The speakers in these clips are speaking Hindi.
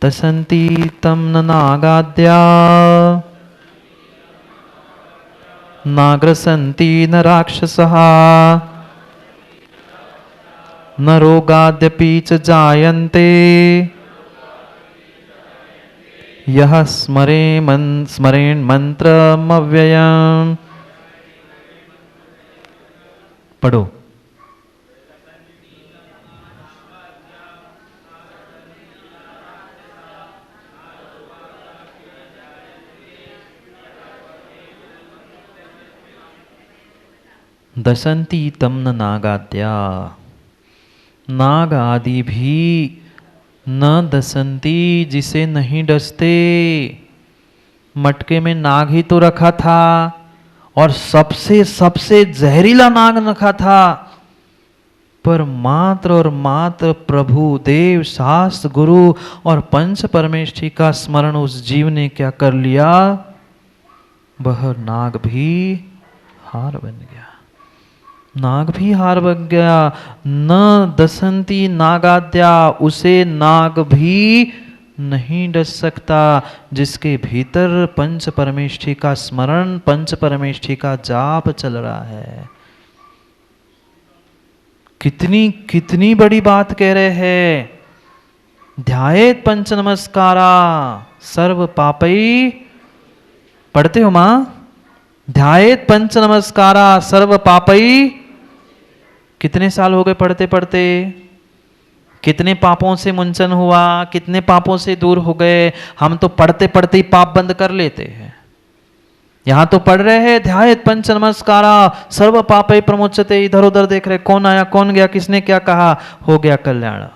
दशन्ति तं न नागाद्या नाग्रसन्ति न राक्षसः न रोगाद्यपि च जायन्ते यः स्मरेन् मंत्रमव्ययम्। पढ़ो। दशन्ति तं न नागाद्या, नाग आदि भी न दशन्ति, जिसे नहीं डसते। मटके में नाग ही तो रखा था और सबसे सबसे जहरीला नाग रखा था, पर मात्र और मात्र प्रभु देव शास्त्र गुरु और पंच परमेष्ठी का स्मरण उस जीव ने क्या कर लिया, वह नाग भी हार बन गया। नाग भी हार बन गया। न दशन्ति नागाद्या, उसे नाग भी नहीं डस सकता जिसके भीतर पंच परमेष्ठी का स्मरण, पंच परमेष्ठी का जाप चल रहा है। कितनी कितनी बड़ी बात कह रहे हैं। ध्यायेत पंच नमस्कारा सर्व पापई, पढ़ते हो मां? ध्यायेत पंच नमस्कारा सर्व पापई। कितने साल हो गए पढ़ते पढ़ते? कितने पापों से मुंचन हुआ, कितने पापों से दूर हो गए। हम तो पढ़ते पढ़ते ही पाप बंद कर लेते हैं। यहां तो पढ़ रहे हैं ध्यायेत पंच नमस्कारा सर्व पापै प्रमुच्यते, इधर उधर देख रहे कौन आया कौन गया, किसने क्या कहा, हो गया कल्याण।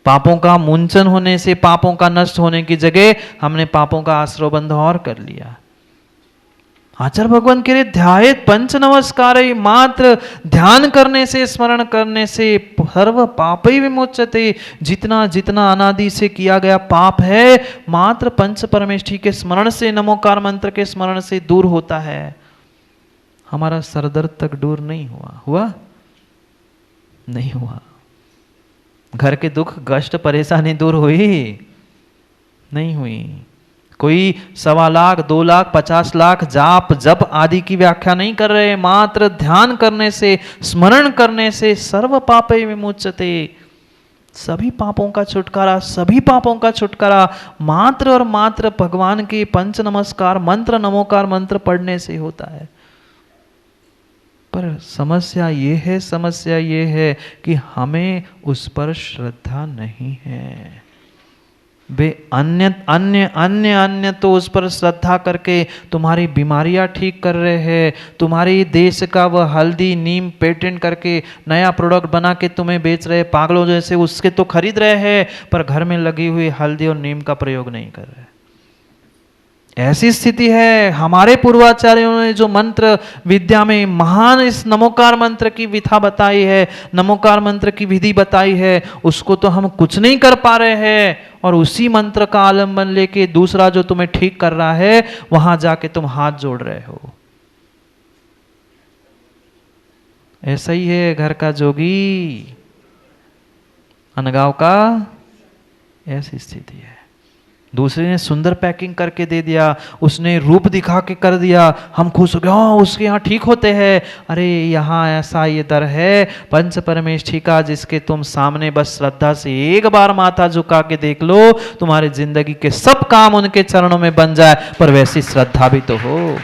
पापों का मुंचन होने से, पापों का नष्ट होने की जगह हमने पापों का आश्रय और कर लिया। आचार्य भगवान कह रहे ध्यायेत पंच नमस्कार, मात्र ध्यान करने से, स्मरण करने से सर्व पापै विमुच्यते। जितना जितना अनादि से किया गया पाप है, मात्र पंच परमेष्ठी के स्मरण से, नमोकार मंत्र के स्मरण से दूर होता है। हमारा सरदर्द तक दूर नहीं हुआ। हुआ? नहीं हुआ। घर के दुख कष्ट परेशानी दूर हुई? नहीं हुई। कोई 1.25 लाख 2 लाख 50 लाख जाप जप आदि की व्याख्या नहीं कर रहे। मात्र ध्यान करने से, स्मरण करने से सर्व पापै विमुच्यते, सभी पापों का छुटकारा, सभी पापों का छुटकारा मात्र और मात्र भगवान के पंच नमस्कार मंत्र, नमोकार मंत्र पढ़ने से होता है। पर समस्या ये है कि हमें उस पर श्रद्धा नहीं है। वे अन्य अन्य अन्य अन्य तो उस पर श्रद्धा करके तुम्हारी बीमारियां ठीक कर रहे हैं। तुम्हारी देश का वह हल्दी नीम पेटेंट करके नया प्रोडक्ट बना के तुम्हें बेच रहे, पागलों जैसे उसके तो खरीद रहे हैं, पर घर में लगी हुई हल्दी और नीम का प्रयोग नहीं कर रहे। ऐसी स्थिति है। हमारे पूर्वाचार्यों ने जो मंत्र विद्या में महान इस नमोकार मंत्र की विधा बताई है, नमोकार मंत्र की विधि बताई है, उसको तो हम कुछ नहीं कर पा रहे हैं। और उसी मंत्र का आलम्बन लेके दूसरा जो तुम्हें ठीक कर रहा है, वहां जाके तुम हाथ जोड़ रहे हो। ऐसा ही है घर का जोगी, अनगांव का ऐसी स्थिति है। दूसरे ने सुंदर पैकिंग करके दे दिया, उसने रूप दिखा के कर दिया, हम खुश हो गए, हाँ उसके यहाँ ठीक होते हैं। अरे यहाँ ऐसा ये दर है पंच परमेष्ठी का, जिसके तुम सामने बस श्रद्धा से एक बार माथा झुका के देख लो, तुम्हारी जिंदगी के सब काम उनके चरणों में बन जाए। पर वैसी श्रद्धा भी तो हो।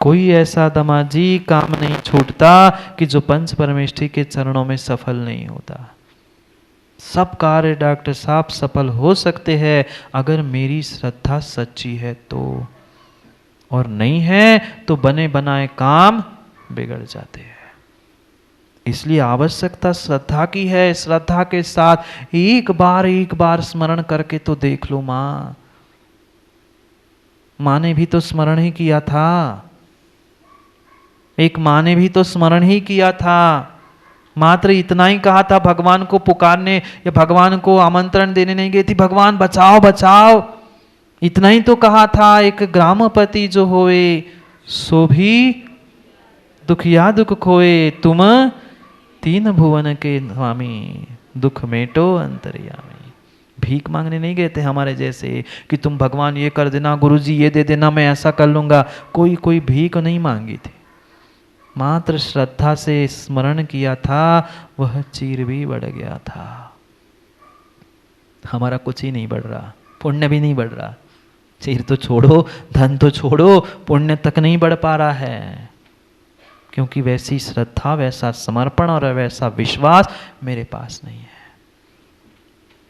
कोई ऐसा दमाजी काम नहीं छूटता कि जो पंच परमेष्ठी के चरणों में सफल नहीं होता। सब कार्य डॉक्टर साहब सफल हो सकते हैं अगर मेरी श्रद्धा सच्ची है तो, और नहीं है तो बने बनाए काम बिगड़ जाते हैं। इसलिए आवश्यकता श्रद्धा की है। श्रद्धा के साथ एक बार स्मरण करके तो देख लो। मां ने भी तो स्मरण ही किया था। एक मां ने भी तो स्मरण ही किया था। मात्र इतना ही कहा था, भगवान को पुकारने या भगवान को आमंत्रण देने नहीं गई थी, भगवान बचाओ बचाओ, इतना ही तो कहा था। एक ग्रामपति जो होए सो भी दुखिया दुख खोए, तुम 3 भुवन के स्वामी, दुख मेटो अंतर्यामी। भीख मांगने नहीं गए थे हमारे जैसे कि तुम भगवान ये कर देना, गुरुजी ये दे देना, मैं ऐसा कर लूँगा। कोई भीख नहीं मांगी थी, मात्र श्रद्धा से स्मरण किया था, वह चीर भी बढ़ गया था। हमारा कुछ ही नहीं बढ़ रहा, पुण्य भी नहीं बढ़ रहा। चीर तो छोड़ो, धन तो छोड़ो, पुण्य तक नहीं बढ़ पा रहा है, क्योंकि वैसी श्रद्धा, वैसा समर्पण और वैसा विश्वास मेरे पास नहीं है।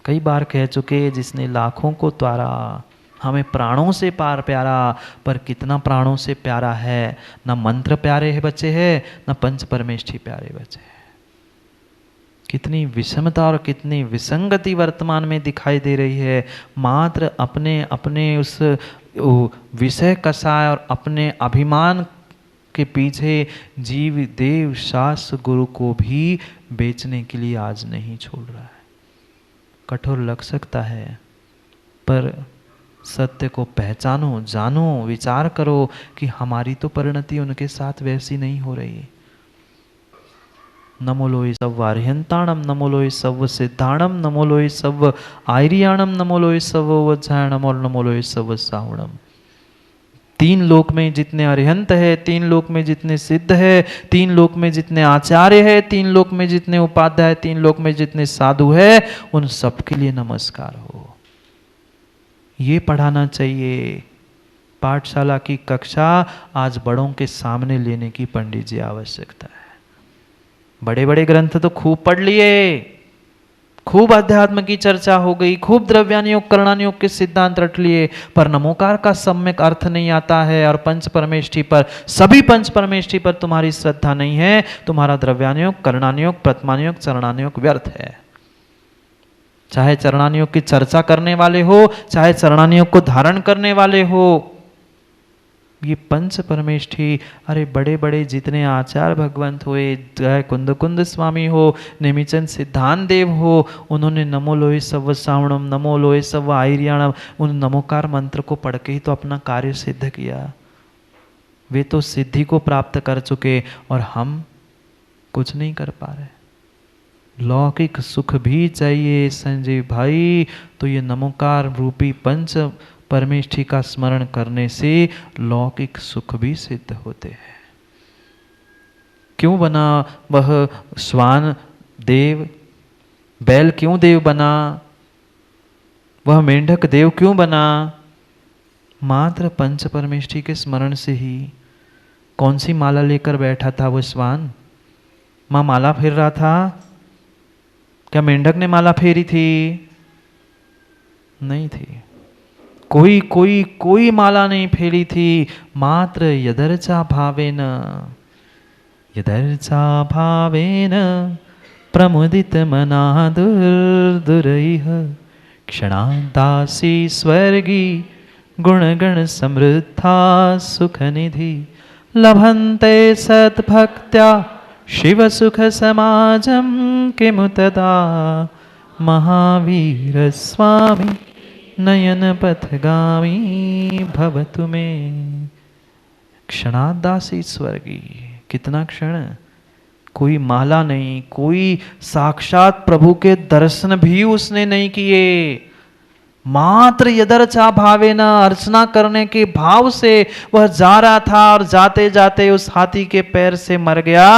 कई बार कह चुके, जिसने लाखों को त्वारा, हमें प्राणों से पार प्यारा, पर कितना प्राणों से प्यारा है, ना मंत्र प्यारे है बचे हैं, ना पंच परमेष्ठी प्यारे बचे हैं। कितनी विषमता और कितनी विसंगति वर्तमान में दिखाई दे रही है। मात्र अपने अपने उस विषय कषाय और अपने अभिमान के पीछे जीव देव शास्त्र गुरु को भी बेचने के लिए आज नहीं छोड़ रहा है। कठोर लग सकता है, पर सत्य को पहचानो, जानो, विचार करो कि हमारी तो परिणति उनके साथ वैसी नहीं हो रही। नमो लोय सव आर्यंताणम, नमो लोय सव सिद्धाणम, नमो लोय सव आर्याणम, नमो लोय सव वज्रायणम और नमो लोय सव सावणम। तीन लोक में जितने अरिहंत है, तीन लोक में जितने सिद्ध है, तीन लोक में जितने आचार्य है, तीन लोक में जितने उपाध्याय, तीन लोक में जितने साधु है, उन सबके लिए नमस्कार हो। ये पढ़ाना चाहिए। पाठशाला की कक्षा आज बड़ों के सामने लेने की पंडित जी आवश्यकता है। बड़े बड़े ग्रंथ तो खूब पढ़ लिए, खूब अध्यात्म की चर्चा हो गई, खूब द्रव्यानुयोग करणानुयोग के सिद्धांत रट लिए, पर नमोकार का सम्यक अर्थ नहीं आता है। और पंच परमेष्ठी पर, सभी पंच परमेष्ठी पर तुम्हारी श्रद्धा नहीं है, तुम्हारा द्रव्यानुयोग, करणानुयोग, प्रथमानुयोग, चरणानुयोग व्यर्थ है। चाहे चरणानुयोग की चर्चा करने वाले हो, चाहे चरणानुयोग को धारण करने वाले हो, ये पंच परमेष्ठी, अरे बड़े बड़े जितने आचार्य भगवंत हुए, चाहे कुंद कुंद स्वामी हो, नेमिचंद सिद्धांत देव हो, उन्होंने नमो लोय सव सावणम, नमो लोय सव आयर्याणम, उन नमोकार मंत्र को पढ़ के ही तो अपना कार्य सिद्ध किया। वे तो सिद्धि को प्राप्त कर चुके और हम कुछ नहीं कर पा रहे। लौकिक सुख भी चाहिए संजय भाई, तो ये नमोकार रूपी पंच परमेष्ठी का स्मरण करने से लौकिक सुख भी सिद्ध होते हैं। क्यों बना वह श्वान देव? बैल क्यों देव बना? वह मेंढक देव क्यों बना? मात्र पंच परमेष्ठी के स्मरण से ही। कौन सी माला लेकर बैठा था वो श्वान? माँ माला फेर रहा था? क्या मेंढक ने माला फेरी थी? नहीं थी। कोई माला नहीं फेरी थी। मात्र यदर्चा भावेन, यदर्चा भावेन प्रमुदित मना दुर्दुरैः क्षणादासी स्वर्गी गुणगण समृद्धा सुखनिधि लभन्ते सद्भक्त्या शिव सुख समाजम किमु तदा महावीर स्वामी नयन पथगामी भवतु में। क्षणादासी स्वर्गी, कितना क्षण, कोई माला नहीं, कोई साक्षात प्रभु के दर्शन भी उसने नहीं किए। मात्र यदर्चा भावे न, अर्चना करने के भाव से वह जा रहा था और जाते जाते उस हाथी के पैर से मर गया।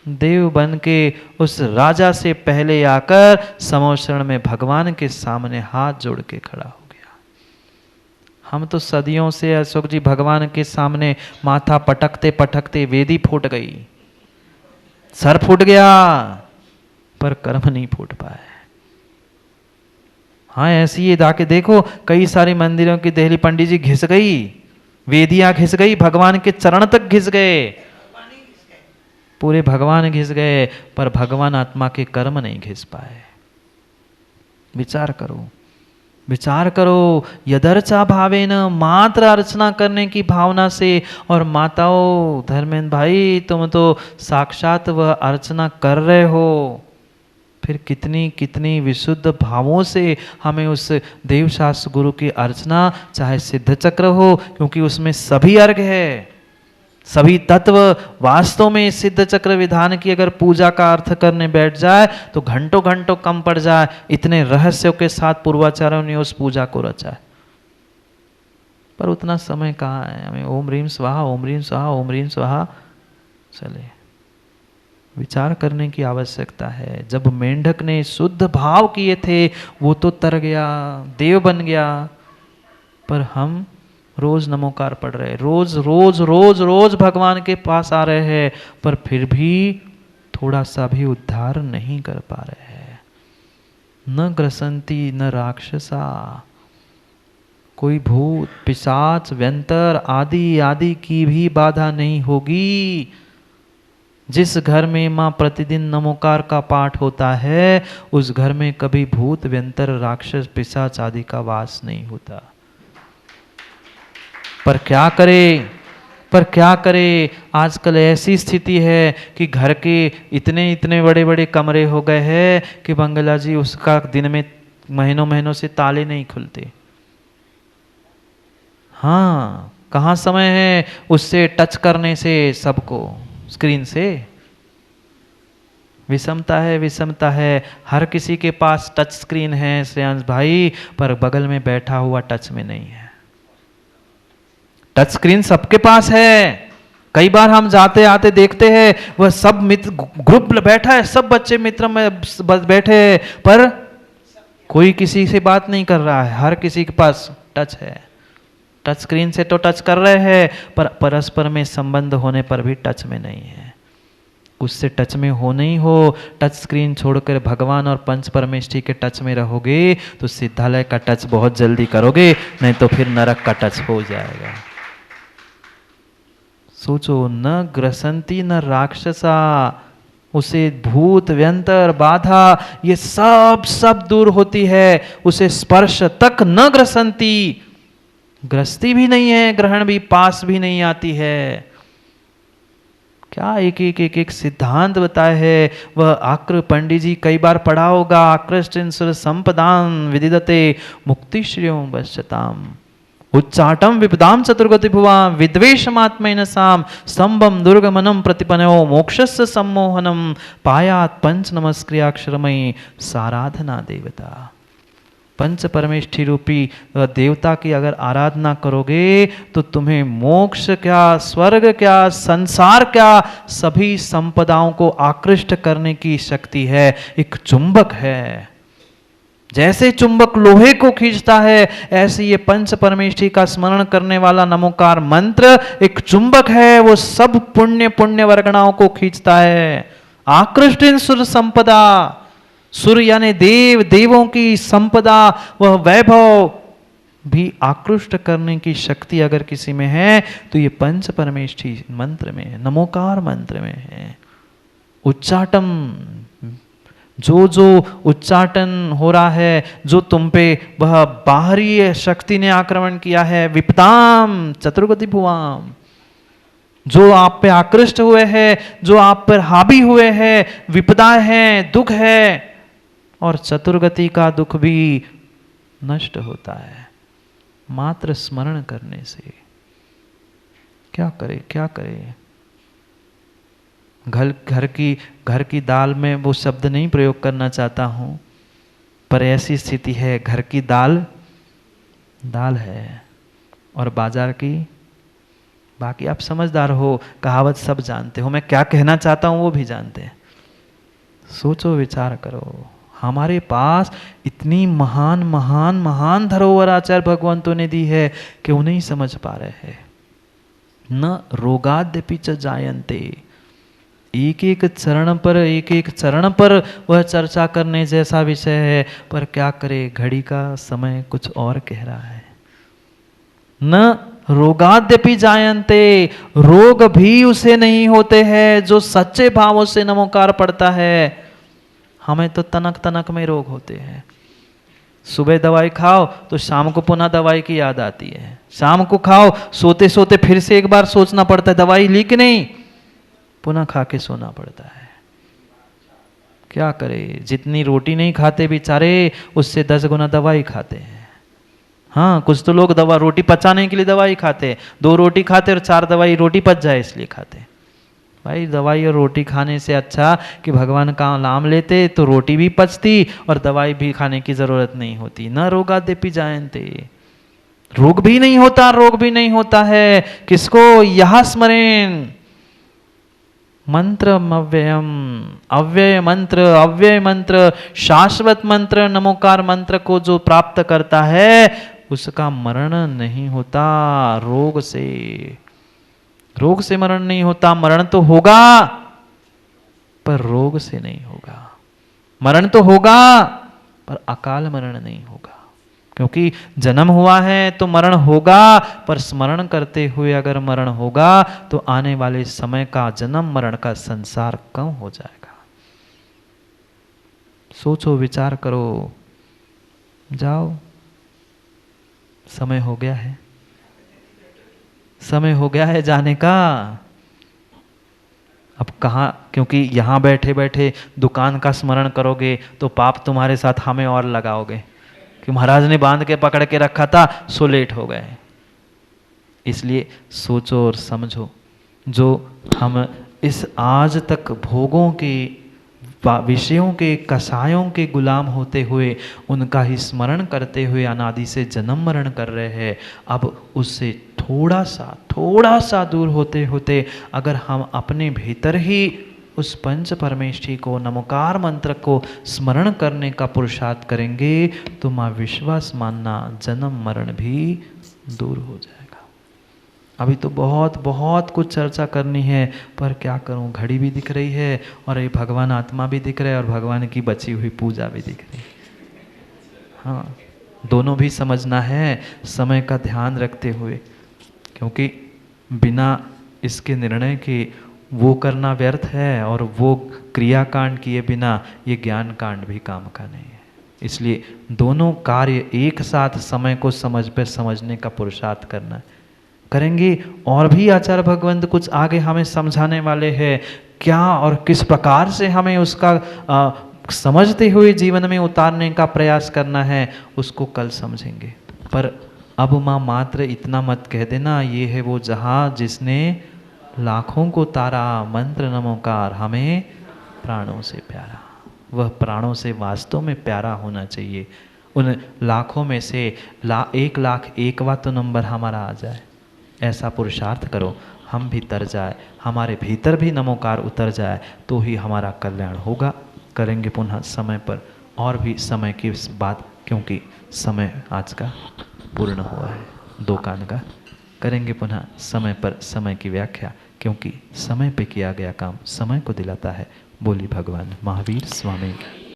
देव बन के उस राजा से पहले आकर समोषण में भगवान के सामने हाथ जोड़ के खड़ा हो गया। हम तो सदियों से अशोक जी भगवान के सामने माथा पटकते पटकते वेदी फूट गई, सर फूट गया, पर कर्म नहीं फूट पाए। हाँ ऐसी ये जाके देखो, कई सारे मंदिरों की देहली पंडित जी घिस गई, वेदियां घिस गई, भगवान के चरण तक घिस गए, पूरे भगवान घिस गए, पर भगवान आत्मा के कर्म नहीं घिस पाए। विचार करो, विचार करो। यदर्चा भावे न, मात्र अर्चना करने की भावना से। और माताओं, धर्मेंद्र भाई, तुम तो साक्षात वह अर्चना कर रहे हो, फिर कितनी कितनी विशुद्ध भावों से हमें उस देवशास्त्र गुरु की अर्चना, चाहे सिद्ध चक्र हो, क्योंकि उसमें सभी अर्घ है, सभी तत्व वास्तव में सिद्ध चक्र विधान की अगर पूजा का अर्थ करने बैठ जाए तो घंटों घंटों कम पड़ जाए, इतने रहस्यों के साथ पूर्वाचार्यों ने उस पूजा को रचा है। पर उतना समय कहाँ है, हमें ओम ह्रीम स्वाहा, ओम ह्रीम स्वाहा, ओम ह्रीम स्वाहा चले। विचार करने की आवश्यकता है। जब मेंढक ने शुद्ध भाव किए थे वो तो तर गया, देव बन गया, पर हम रोज नमोकार पढ़ रहे, रोज रोज रोज रोज भगवान के पास आ रहे हैं, पर फिर भी थोड़ा सा भी उद्धार नहीं कर पा रहे हैं। न ग्रसंती न राक्षसा, कोई भूत पिशाच व्यंतर आदि आदि की भी बाधा नहीं होगी। जिस घर में माँ प्रतिदिन नमोकार का पाठ होता है उस घर में कभी भूत व्यंतर राक्षस पिशाच आदि का वास नहीं होता। पर क्या करे, आजकल ऐसी स्थिति है कि घर के इतने इतने बड़े बड़े कमरे हो गए हैं कि बंगला जी उसका दिन में महीनों महीनों से ताले नहीं खुलते। हाँ, कहाँ समय है उससे टच करने से सबको, स्क्रीन से। विषमता है, हर किसी के पास टच स्क्रीन है श्रेयांश भाई, पर बगल में बैठा हुआ टच में नहीं है। टच स्क्रीन सबके पास है। कई बार हम जाते आते देखते हैं वह सब मित्र ग्रुप बैठा है, सब बच्चे मित्र में बैठे हैं, पर कोई किसी से बात नहीं कर रहा है। हर किसी के पास टच है। टच स्क्रीन से तो टच कर रहे हैं, पर परस्पर में संबंध होने पर भी टच में नहीं है। उससे टच में हो नहीं हो, टच स्क्रीन छोड़कर भगवान और पंच परमेष्ठी के टच में रहोगे तो सिद्धालय का टच बहुत जल्दी करोगे, नहीं तो फिर नरक का टच हो जाएगा। सोचो, न ग्रसंती न राक्षसा, उसे भूत व्यंतर बाधा ये सब दूर होती है, उसे स्पर्श तक न ग्रसंती, ग्रस्ती भी नहीं है, ग्रहण भी पास भी नहीं आती है। क्या एक सिद्धांत बताए है वह आक्र पंडित जी कई बार पढ़ा होगा। आकृष्टिंसुर संपदान विदिदते मुक्ति श्रेयों वश्यताम उच्चाटम विपदाम चतुर्गति भुवा विद्वेषमात्मेन साम स्तंभम दुर्गमनम प्रतिपनो मोक्षस्य सम्मोहनम पायात पंच नमस्क्रियाक्षरमयी साराधना देवता। पंच परमेष्ठी रूपी देवता की अगर आराधना करोगे तो तुम्हें मोक्ष क्या, स्वर्ग क्या, संसार क्या, सभी संपदाओं को आकृष्ट करने की शक्ति है। एक चुंबक है, जैसे चुंबक लोहे को खींचता है ऐसे ये पंच परमेष्ठी का स्मरण करने वाला नमोकार मंत्र एक चुंबक है, वो सब पुण्य वर्गणाओं को खींचता है। आकृष्ट सुर संपदा, सुर यानी देव, देवों की संपदा, वह वैभव भी आकृष्ट करने की शक्ति अगर किसी में है तो ये पंच परमेष्ठी मंत्र में है, नमोकार मंत्र में है। उच्चाटन, जो उच्चाटन हो रहा है, जो तुम पे वह बाहरी शक्ति ने आक्रमण किया है, विपदाम चतुर्गति भुवाम, जो आप पे आकृष्ट हुए हैं, जो आप पर हावी हुए हैं, विपदा है, दुख है, और चतुर्गति का दुख भी नष्ट होता है मात्र स्मरण करने से। क्या करे। घर की दाल में वो शब्द नहीं प्रयोग करना चाहता हूं, पर ऐसी स्थिति है, घर की दाल है और बाजार की, बाकी आप समझदार हो, कहावत सब जानते हो, मैं क्या कहना चाहता हूं वो भी जानते हैं। सोचो, विचार करो, हमारे पास इतनी महान महान महान धरोहर आचार्य भगवंतों ने दी है कि उन्हें ही समझ पा रहे हैं। न रोगाद्यपि च जायन्ते, एक एक चरण पर वह चर्चा करने जैसा विषय है, पर क्या करे, घड़ी का समय कुछ और कह रहा है। न रोगाद्यपि जायन्ते, रोग भी उसे नहीं होते हैं जो सच्चे भावों से नमोकार पड़ता है। हमें तो तनक में रोग होते हैं। सुबह दवाई खाओ तो शाम को पुनः दवाई की याद आती है, शाम को खाओ, सोते सोते फिर से एक बार सोचना पड़ता है दवाई ली कि नहीं, पुनः खा के सोना पड़ता है। क्या करे, जितनी रोटी नहीं खाते बेचारे उससे 10 गुना दवाई खाते हैं। हाँ, कुछ तो लोग दवा रोटी पचाने के लिए दवाई खाते, 2 रोटी खाते और 4 दवाई रोटी पच जाए इसलिए खाते। भाई दवाई और रोटी खाने से अच्छा कि भगवान का नाम लेते तो रोटी भी पचती और दवाई भी खाने की जरूरत नहीं होती। न रोगादेपि जायन्ते, रोग भी नहीं होता, रोग भी नहीं होता है। किसको? यह स्मरेन मंत्र अव्ययम, अव्यय मंत्र, अव्यय मंत्र, शाश्वत मंत्र, नमोकार मंत्र को जो प्राप्त करता है उसका मरण नहीं होता। रोग से, रोग से मरण नहीं होता। मरण तो होगा पर रोग से नहीं होगा। मरण तो होगा पर अकाल मरण नहीं होगा, क्योंकि जन्म हुआ है तो मरण होगा, पर स्मरण करते हुए अगर मरण होगा तो आने वाले समय का जन्म मरण का संसार कम हो जाएगा। सोचो, विचार करो, जाओ, समय हो गया है, समय हो गया है जाने का। अब कहाँ, क्योंकि यहाँ बैठे बैठे दुकान का स्मरण करोगे तो पाप तुम्हारे साथ हमें और लगाओगे कि महाराज ने बांध के पकड़ के रखा था सो लेट हो गए। इसलिए सोचो और समझो, जो हम इस आज तक भोगों के, विषयों के, कसायों के गुलाम होते हुए उनका ही स्मरण करते हुए अनादि से जन्म मरण कर रहे हैं, अब उससे थोड़ा सा दूर होते होते अगर हम अपने भीतर ही उस पंच परमेष्ठी को, नमोकार मंत्र को स्मरण करने का पुरुषार्थ करेंगे तो माँ विश्वास मानना जन्म मरण भी दूर हो जाएगा। अभी तो बहुत बहुत कुछ चर्चा करनी है, पर क्या करूं, घड़ी भी दिख रही है और ये भगवान आत्मा भी दिख रहा है और भगवान की बची हुई पूजा भी दिख रही है। हाँ, दोनों भी समझना है समय का ध्यान रखते हुए, क्योंकि बिना इसके निर्णय के वो करना व्यर्थ है और वो क्रियाकांड किए बिना ये ज्ञान कांड भी काम का नहीं है। इसलिए दोनों कार्य एक साथ समय को समझने का पुरुषार्थ करना है, करेंगे। और भी आचार्य भगवंत कुछ आगे हमें समझाने वाले हैं, क्या और किस प्रकार से हमें उसका समझते हुए जीवन में उतारने का प्रयास करना है, उसको कल समझेंगे। पर अब माँ मात्र इतना मत कह देना, ये है वो जहाँ जिसने लाखों को तारा, मंत्र नमोकार हमें प्राणों से प्यारा। वह प्राणों से वास्तव में प्यारा होना चाहिए। उन लाखों में से 1,01,000 तो नंबर हमारा आ जाए, ऐसा पुरुषार्थ करो, हम भी तर जाए, हमारे भीतर भी नमोकार उतर जाए, तो ही हमारा कल्याण होगा। करेंगे पुनः समय पर और भी समय की बात, क्योंकि समय आज का पूर्ण हुआ है, 2 कान का। करेंगे पुनः समय पर समय की व्याख्या, क्योंकि समय पे किया गया काम समय को दिलाता है। बोली भगवान महावीर स्वामी की।